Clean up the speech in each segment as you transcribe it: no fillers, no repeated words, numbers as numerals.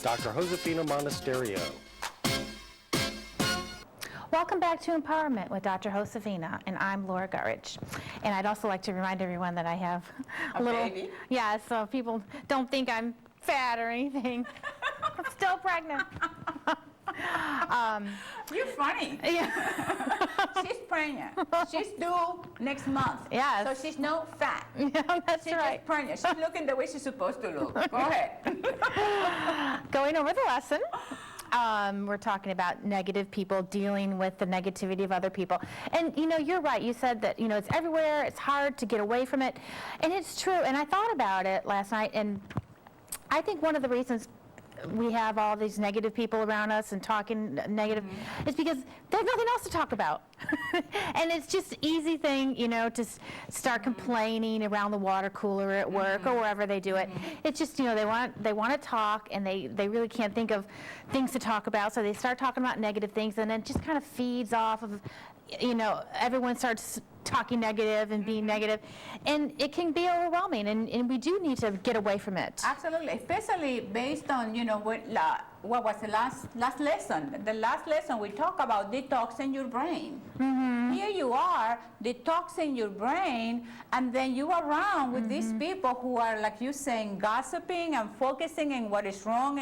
Dr. Josefina Monasterio. Welcome back to Empowerment with Dr. Josefina, and I'm Laura Guttridge. And I'd also like to remind everyone that I have a little baby. Yeah, so people don't think I'm fat or anything. I'm still pregnant. You're funny. Yeah. She's pregnant. She's due next month. Yes. So she's no fat. Yeah, that's She's right. just pregnant. She's looking the way she's supposed to look. Go ahead. Going over the lesson. We're talking about negative people, dealing with the negativity of other people. And, you're right. You said that, it's everywhere. It's hard to get away from it. And it's true. And I thought about it last night. And I think one of the reasons we have all these negative people around us and talking negative is because there's nothing else to talk about. And it's just an easy thing, to start complaining around the water cooler at work or wherever they do it. It's just, they want to talk, and they really can't think of things to talk about, so they start talking about negative things, and then it just kind of feeds off of, everyone starts talking negative and being negative, and it can be overwhelming, and we do need to get away from it. Absolutely, especially based on, what was the last lesson? The last lesson we talked about detoxing your brain. Here you are detoxing your brain, and then you are around with these people who are, like you saying, gossiping and focusing on what is wrong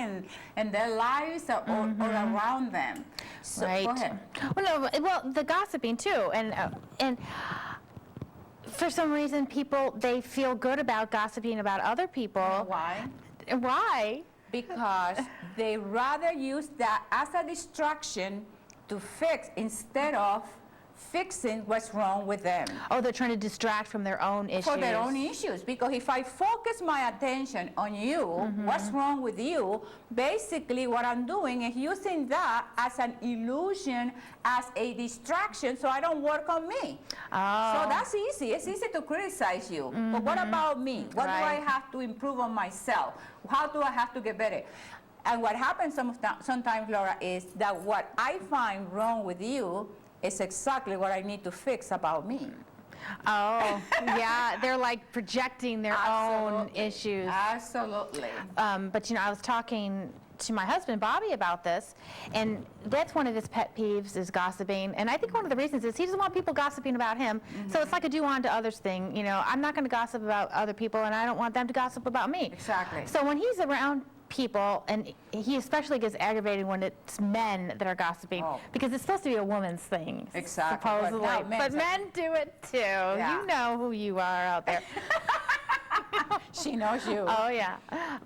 in their lives or around them. So, right. Go ahead. Well, the gossiping too, and for some reason people, they feel good about gossiping about other people. Why? Why? Because they rather use that as a distraction to fix instead of fixing what's wrong with them. Oh, they're trying to distract from their own issues. For their own issues. Because if I focus my attention on you, what's wrong with you, basically what I'm doing is using that as an illusion, as a distraction, so I don't work on me. Oh. So that's easy. It's easy to criticize you. But what about me? What do I have to improve on myself? How do I have to get better? And what happens sometimes, Laura, is that what I find wrong with you is exactly what I need to fix about me. Oh, yeah, they're like projecting their own issues. Absolutely. But I was talking to my husband, Bobby, about this, and that's one of his pet peeves is gossiping. And I think one of the reasons is he doesn't want people gossiping about him. So it's like a do unto others thing. I'm not going to gossip about other people, and I don't want them to gossip about me. Exactly. So when he's around people, and he especially gets aggravated when it's men that are gossiping, because it's supposed to be a woman's thing, Exactly. supposedly. But men do it too. Yeah. You know who you are out there. She knows you. Oh, yeah.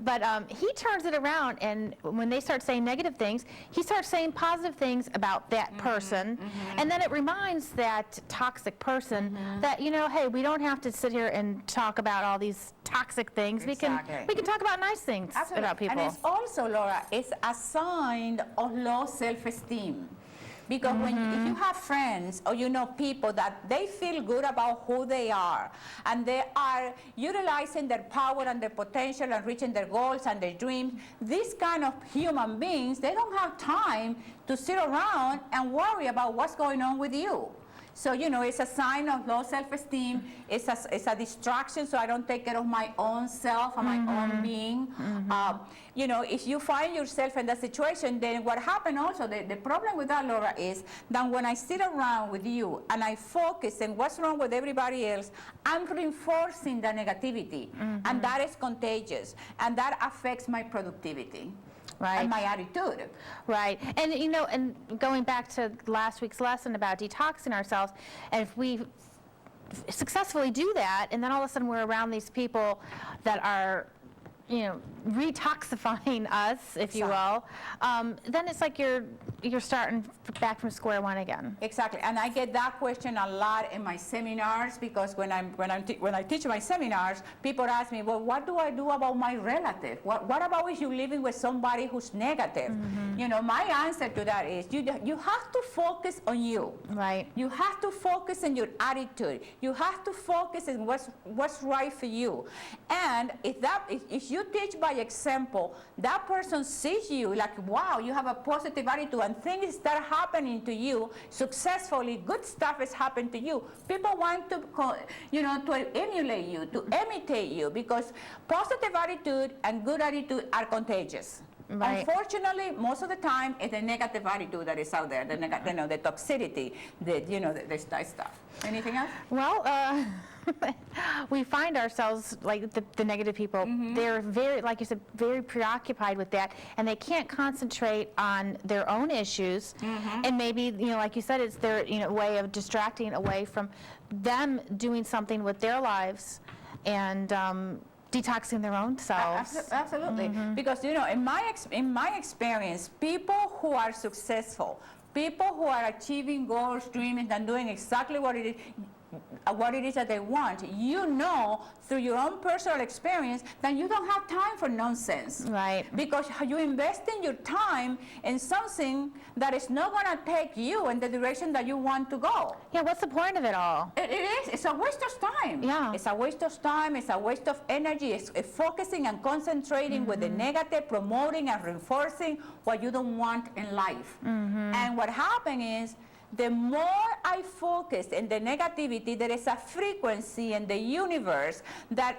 But he turns it around, and when they start saying negative things, he starts saying positive things about that person. And then it reminds that toxic person that, hey, we don't have to sit here and talk about all these toxic things. Exactly. We can talk about nice things about people. And it's also, Laura, it's a sign of low self-esteem. Because if you have friends or people that they feel good about who they are, and they are utilizing their power and their potential and reaching their goals and their dreams, these kind of human beings, they don't have time to sit around and worry about what's going on with you. So, it's a sign of low self-esteem. It's a distraction, so I don't take care of my own self and my own being. If you find yourself in that situation, then what happened also, the problem with that, Laura, is that when I sit around with you and I focus on what's wrong with everybody else, I'm reinforcing the negativity. And that is contagious. And that affects my productivity. Right. And my attitude. Right. And, and going back to last week's lesson about detoxing ourselves, and if we successfully do that, and then all of a sudden we're around these people that are, retoxifying us, if you will, then it's like you're starting back from square one again. Exactly, and I get that question a lot in my seminars, because when I teach my seminars, people ask me, well, what do I do about my relative? What about if you're living with somebody who's negative? My answer to that is you have to focus on you. Right. You have to focus on your attitude. You have to focus on what's right for you. And if you teach by example, that person sees you like, wow, you have a positive attitude, and things start happening to you successfully, good stuff is happening to you. People want to, to emulate you, to imitate you, because positive attitude and good attitude are contagious. Right. Unfortunately, most of the time, it's the negative attitude that is out there, the the toxicity, that stuff. Anything else? Well, we find ourselves, like the negative people, they're very, like you said, very preoccupied with that, and they can't concentrate on their own issues, and maybe, like you said, it's their, way of distracting away from them doing something with their lives, and detoxing their own selves. Absolutely. Because, in my experience, people who are successful, people who are achieving goals, dreams, and doing exactly what it is that they want, through your own personal experience, that you don't have time for nonsense. Right. Because you invest in your time in something that is not going to take you in the direction that you want to go. Yeah, what's the point of it all? It is. It's a waste of time. Yeah. It's a waste of time. It's a waste of energy. It's focusing and concentrating with the negative, promoting and reinforcing what you don't want in life. And what happened is, the more I focus in the negativity, there is a frequency in the universe that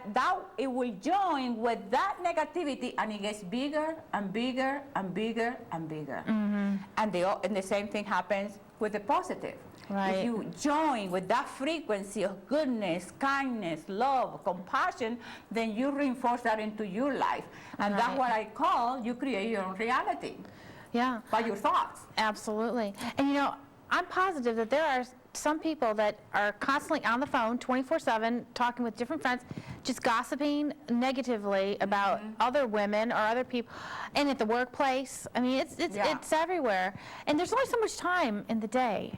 it will join with that negativity, and it gets bigger and bigger and bigger and bigger. And the same thing happens with the positive. Right. If you join with that frequency of goodness, kindness, love, compassion, then you reinforce that into your life. And that's what I call, you create your own reality. Yeah. By your thoughts. Absolutely. And I'm positive that there are some people that are constantly on the phone 24/7 talking with different friends, just gossiping negatively about other women or other people, and at the workplace. I mean, it's everywhere. And there's only so much time in the day.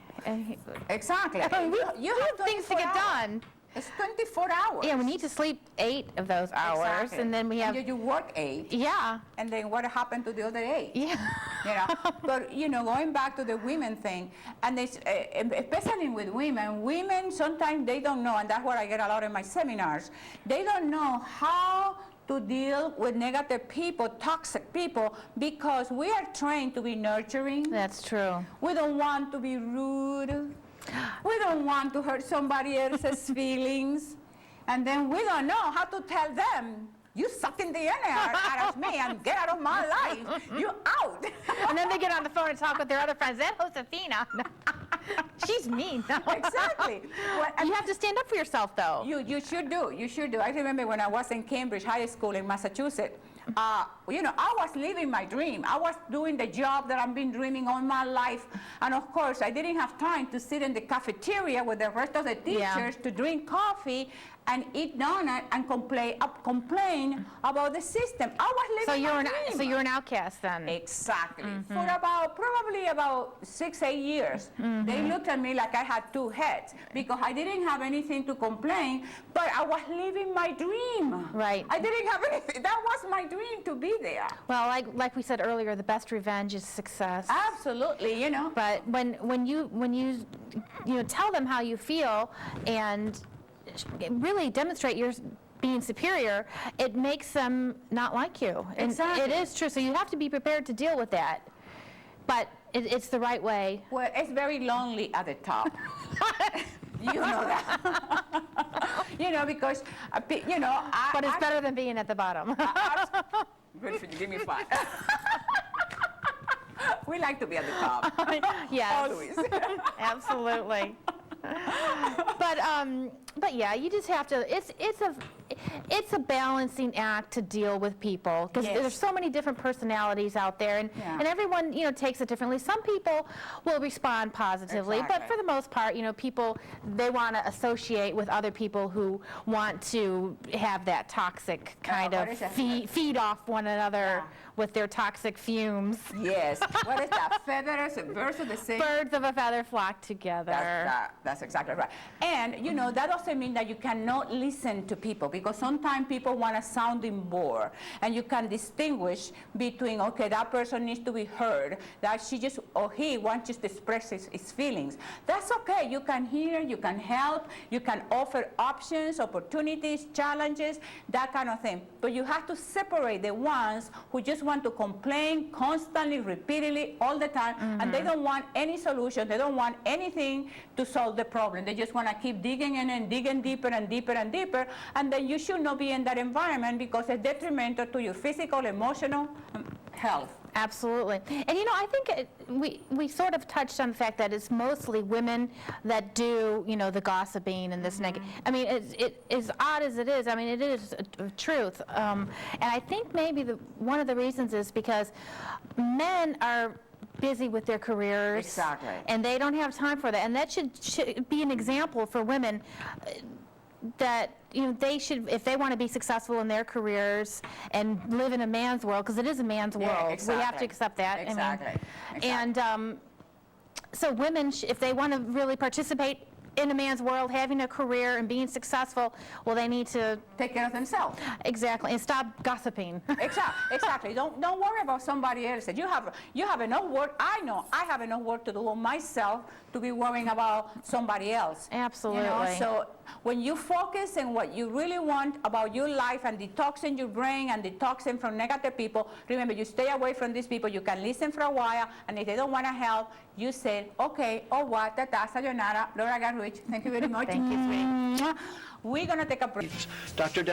Exactly. I mean, You we have have things to 24 get hours. done. It's 24 hours. Yeah, we need to sleep 8 of those hours, Exactly. and then we have. And you work 8. Yeah. And then what happened to the other 8? Yeah. But going back to the women thing, and it's, especially with women sometimes they don't know, and that's what I get a lot in my seminars. They don't know how to deal with negative people, toxic people, because we are trained to be nurturing. That's true. We don't want to be rude. We don't want to hurt somebody else's feelings. And then we don't know how to tell them, you suck in the air out of me and get out of my life. You out. And then they get on the phone and talk with their other friends. That Josefina, she's mean. Exactly. Well, You have to stand up for yourself, though. You should do. You should do. I remember when I was in Cambridge High School in Massachusetts, I was living my dream. I was doing the job that I've been dreaming all my life. And of course, I didn't have time to sit in the cafeteria with the rest of the teachers to drink coffee and eat donut and complain about the system. I was living my dream. So you're an outcast then. Exactly. For probably about 6-8 years. They looked at me like I had 2 heads because I didn't have anything to complain, but I was living my dream. Right. I didn't have anything. That was my dream, to be there. Well, like we said earlier, the best revenge is success. Absolutely, But when you tell them how you feel and really demonstrate your being superior, it makes them not like you. And Exactly. it is true. So you have to be prepared to deal with that. But it's the right way. Well, it's very lonely at the top. You know that. Because, But it's better than being at the bottom. Good for you. Give me 5. We like to be at the top. Yes. Always. Absolutely. But yeah, you just have to. It's a balancing act to deal with people because there's so many different personalities out there, and everyone takes it differently. Some people will respond positively, but for the most part, people they want to associate with other people who want to have that toxic kind of feed off one another with their toxic fumes. Yes. What is that? Feathers and birds of the same. Birds of a feather flock together. That's exactly right. And that doesn't mean that you cannot listen to people, because sometimes people want a sounding board, and you can distinguish between, okay, that person needs to be heard, that she just or he wants just to express his feelings. That's okay. You can hear, you can help, you can offer options, opportunities, challenges, that kind of thing. But you have to separate the ones who just want to complain constantly, repeatedly, all the time, and they don't want any solution. They don't want anything to solve the problem. They just want to keep digging in and digging deeper and deeper and deeper, and then you should not be in that environment because it's detrimental to your physical, emotional health. Absolutely. And you know, I think we sort of touched on the fact that it's mostly women that do, you know, the gossiping and this negative. I mean, it as odd as it is, I mean, it is a truth. And I think maybe one of the reasons is because men are busy with their careers. Exactly. And they don't have time for that. And that should be an example for women that, you know, they should, if they want to be successful in their careers and live in a man's world, because it is a man's world. Exactly. We have to accept that. Exactly. I mean, and so women, if they want to really participate in a man's world, having a career and being successful, well, they need to Take care of themselves. exactly and stop gossiping. Exactly. Don't worry about somebody else. You have enough work. I know I have enough work to do on myself to be worrying about somebody else. Absolutely. You know? So when you focus on what you really want about your life and detoxing your brain and detoxing from negative people, remember, you stay away from these people. You can listen for a while, and if they don't want to help, you say, okay, au revoir, tata, sayonara, Laura Guttridge. Thank you very much. Thank you, sweetie. We're going to take a break. Dr.